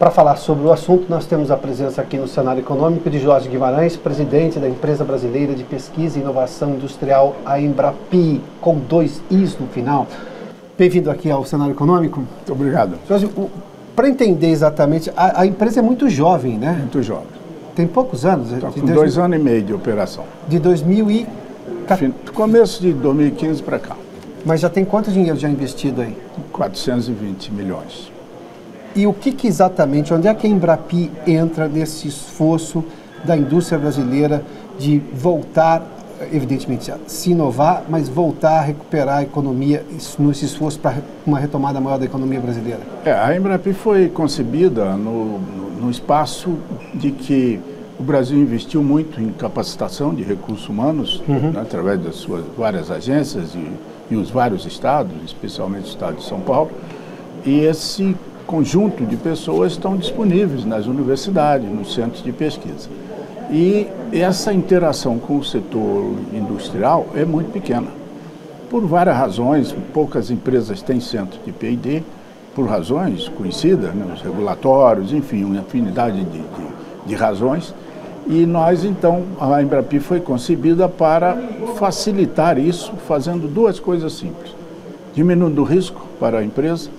Para falar sobre o assunto, nós temos a presença aqui no cenário econômico de Jorge Guimarães, presidente da Empresa Brasileira de Pesquisa e Inovação Industrial, a Embrapi, com 2 Is no final. Bem-vindo aqui ao cenário econômico. Muito obrigado. Jorge, para entender exatamente, a empresa é muito jovem, né? Muito jovem. Tem poucos anos. Está com 2 anos e meio de operação. De 2000 e... Começo de 2015 para cá. Mas já tem quanto dinheiro já investido aí? 420 milhões. E o que exatamente, onde é que a Embrapi entra nesse esforço da indústria brasileira de voltar, evidentemente, a se inovar, mas voltar a recuperar a economia, nesse esforço para uma retomada maior da economia brasileira? A Embrapi foi concebida no espaço de que o Brasil investiu muito em capacitação de recursos humanos, né, através das suas várias agências e os vários estados, especialmente o estado de São Paulo, e esse conjunto de pessoas estão disponíveis nas universidades, nos centros de pesquisa. E essa interação com o setor industrial é muito pequena. Por várias razões, poucas empresas têm centro de P&D, por razões conhecidas, né, os regulatórios, enfim, uma infinidade de razões. E nós, então, a Embrapi foi concebida para facilitar isso, fazendo 2 coisas simples: diminuindo o risco para a empresa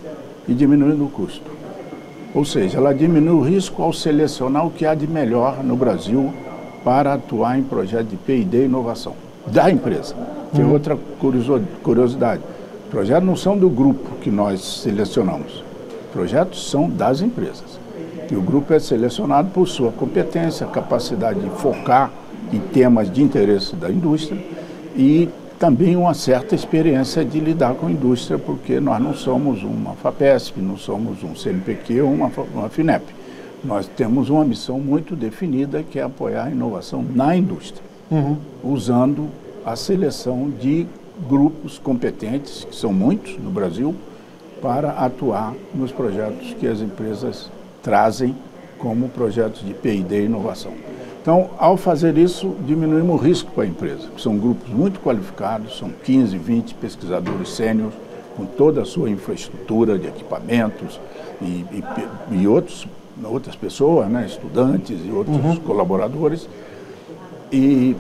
e diminuindo o custo. Ou seja, ela diminui o risco ao selecionar o que há de melhor no Brasil para atuar em projetos de P&D e inovação da empresa. Que é outra curiosidade. Os projetos não são do grupo que nós selecionamos. Os projetos são das empresas. E o grupo é selecionado por sua competência, capacidade de focar em temas de interesse da indústria e também uma certa experiência de lidar com a indústria, porque nós não somos uma FAPESP, não somos um CNPq ou uma FINEP. Nós temos uma missão muito definida, que é apoiar a inovação na indústria, usando a seleção de grupos competentes, que são muitos no Brasil, para atuar nos projetos que as empresas trazem como projetos de P&D e inovação. Então, ao fazer isso, diminuímos o risco para a empresa, que são grupos muito qualificados, são 15, 20 pesquisadores sêniores, com toda a sua infraestrutura de equipamentos e outras pessoas, né, estudantes e outros colaboradores. E,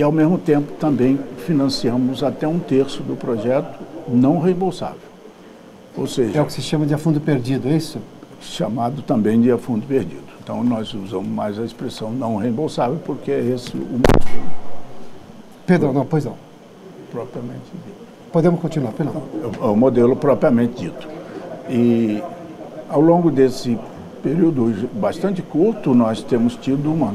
ao mesmo tempo, também financiamos até 1/3 do projeto não reembolsável. Ou seja... É o que se chama de a fundo perdido, é isso? Chamado também de a fundo perdido. Então, nós usamos mais a expressão não reembolsável, porque é esse o modelo. Perdão, não, pois não. Propriamente dito. Podemos continuar, perdão. É o modelo propriamente dito. E, ao longo desse período bastante curto, nós temos tido uma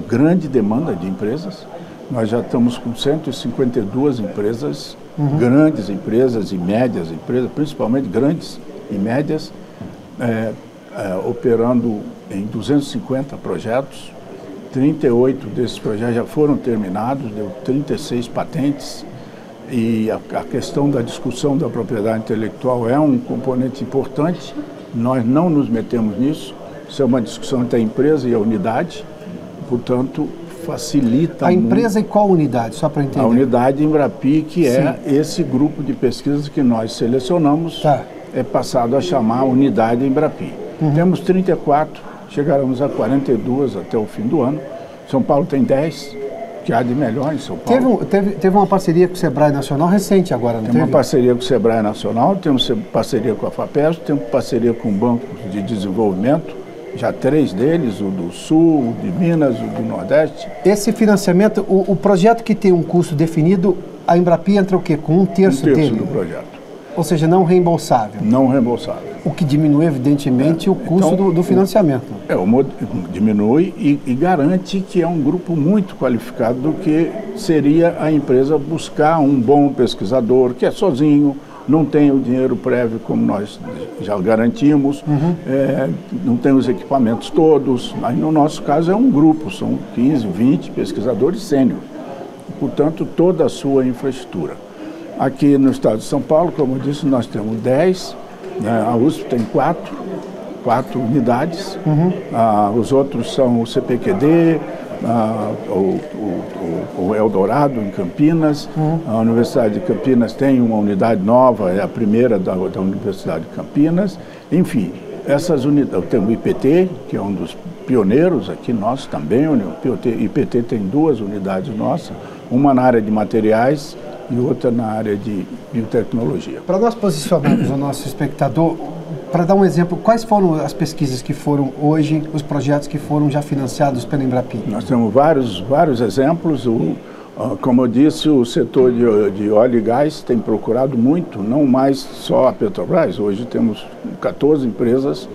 grande demanda de empresas. Nós já estamos com 152 empresas, grandes empresas e médias empresas, principalmente grandes e médias, operando em 250 projetos. 38 desses projetos já foram terminados, deu 36 patentes, e a questão da discussão da propriedade intelectual é um componente importante. Nós não nos metemos nisso, isso é uma discussão entre a empresa e a unidade, portanto, facilita a empresa muito. E qual unidade, só para entender? A unidade Embrapi, que é esse grupo de pesquisas que nós selecionamos, é passado a chamar Unidade Embrapi. Temos 34, chegaremos a 42 até o fim do ano. São Paulo tem 10, que há de melhor em São Paulo. Teve uma parceria com o Sebrae Nacional recente agora, não teve? Temos uma parceria com o Sebrae Nacional, temos parceria com a FAPESP, temos parceria com o Banco de Desenvolvimento, já 3 deles, o do Sul, o de Minas, o do Nordeste. Esse financiamento, o projeto que tem um custo definido, a Embrapi entra o quê? Com 1/3 dele? 1/3 do projeto. Ou seja, não reembolsável. Não reembolsável. O que diminui, evidentemente, o custo então, do financiamento. Diminui e garante que é um grupo muito qualificado do que seria a empresa buscar um bom pesquisador, que é sozinho, não tem o dinheiro prévio como nós já garantimos, não tem os equipamentos todos. Aí, no nosso caso, é um grupo, são 15, 20 pesquisadores sêniores. Portanto, toda a sua infraestrutura. Aqui no estado de São Paulo, como eu disse, nós temos 10, né? A USP tem 4 unidades, os outros são o CPQD, o Eldorado, em Campinas. A Universidade de Campinas tem uma unidade nova, é a primeira da Universidade de Campinas. Enfim, essas unidades, tem o IPT, que é um dos pioneiros aqui, nós também. O IPT tem 2 unidades nossas, uma na área de materiais e outra na área de biotecnologia. Para nós posicionarmos o nosso espectador, para dar um exemplo, quais foram as pesquisas que foram hoje, os projetos que foram já financiados pela Embrapi? Nós temos vários exemplos. Como eu disse, o setor de óleo e gás tem procurado muito, não mais só a Petrobras. Hoje temos 14 empresas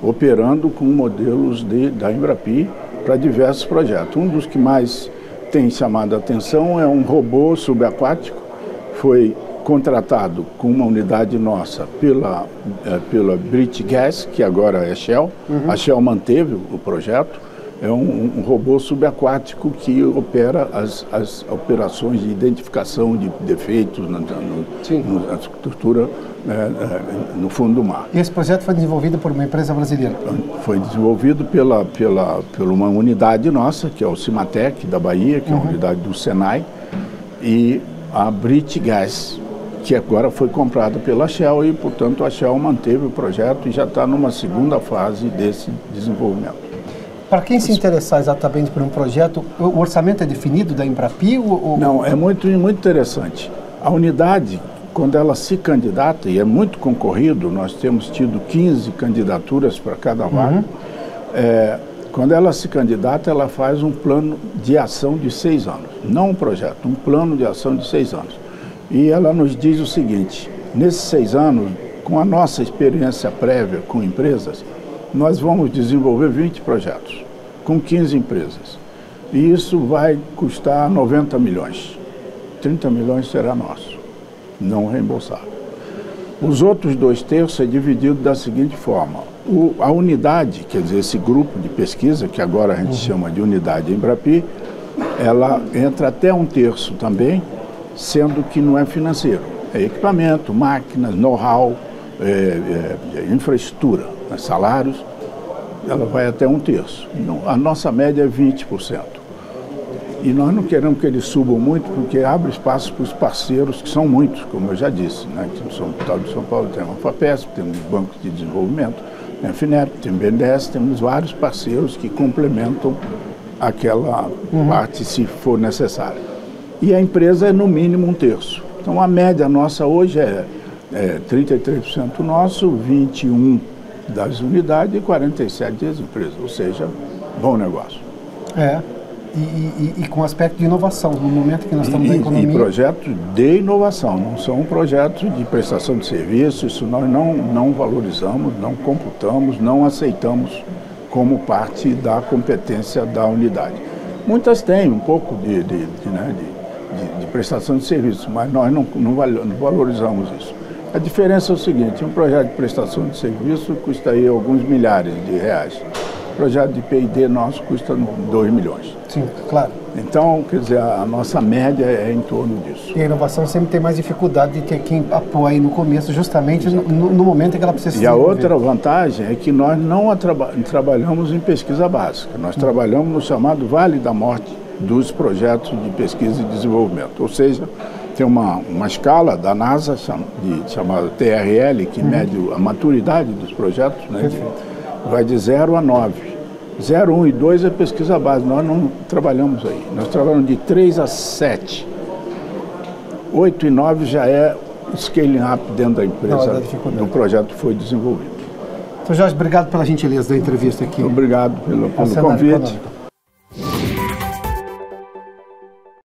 operando com modelos da Embrapi para diversos projetos. Um dos que mais tem chamado a atenção é um robô subaquático. Foi contratado com uma unidade nossa pela British Gas, que agora é Shell. A Shell manteve o projeto. É um robô subaquático que opera as operações de identificação de defeitos na estrutura, no fundo do mar. E esse projeto foi desenvolvido por uma empresa brasileira? Foi desenvolvido por uma unidade nossa, que é o Cimatec, da Bahia, que é uma unidade do Senai, e a British Gas, que agora foi comprada pela Shell e, portanto, a Shell manteve o projeto e já está numa segunda fase desse desenvolvimento. Para quem se interessar exatamente por um projeto, o orçamento é definido da Embrapi? Não, é muito interessante. A unidade, quando ela se candidata, e é muito concorrido, nós temos tido 15 candidaturas para cada vaga, quando ela se candidata, ela faz um plano de ação de 6 anos. Não um projeto, um plano de ação de 6 anos. E ela nos diz o seguinte: nesses 6 anos, com a nossa experiência prévia com empresas, nós vamos desenvolver 20 projetos, com 15 empresas. E isso vai custar 90 milhões. 30 milhões será nosso, não reembolsável. Os outros 2/3 é dividido da seguinte forma: a unidade, quer dizer, esse grupo de pesquisa, que agora a gente chama de unidade Embrapi, ela entra até 1/3 também, sendo que não é financeiro. É equipamento, máquinas, know-how, infraestrutura, salários, ela vai até 1/3. A nossa média é 20%. E nós não queremos que eles subam muito, porque abre espaço para os parceiros, que são muitos, como eu já disse, né? No Estado de São Paulo tem a FAPESP, temos bancos de desenvolvimento, tem a FINEP, tem o BNDES, temos vários parceiros que complementam aquela parte, se for necessário. E a empresa é no mínimo 1/3. Então a média nossa hoje é 33% nosso, 21% das unidades e 47% das empresas, ou seja, bom negócio. E com aspecto de inovação, no momento que nós estamos na economia. E projetos de inovação, não são projetos de prestação de serviço, isso nós não valorizamos, não computamos, não aceitamos como parte da competência da unidade. Muitas têm um pouco de prestação de serviço, mas nós não valorizamos isso. A diferença é o seguinte: um projeto de prestação de serviço custa aí alguns milhares de reais. O projeto de P&D nosso custa 2 milhões. Sim, claro. Então, quer dizer, a nossa média é em torno disso. E a inovação sempre tem mais dificuldade de ter quem apoia no começo, justamente no momento em que ela precisa se desenvolver. E a outra vantagem é que nós não trabalhamos em pesquisa básica. Nós trabalhamos no chamado Vale da Morte dos projetos de pesquisa e desenvolvimento. Ou seja, tem uma escala da NASA chamada TRL, que mede a maturidade dos projetos, né? Vai de 0 a 9. 0, 1 e 2 é pesquisa básica, nós não trabalhamos aí. Nós trabalhamos de 3 a 7. 8 e 9 já é scaling up dentro da empresa, do projeto que foi desenvolvido. Então, Jorge, obrigado pela gentileza da entrevista aqui. Obrigado pelo convite.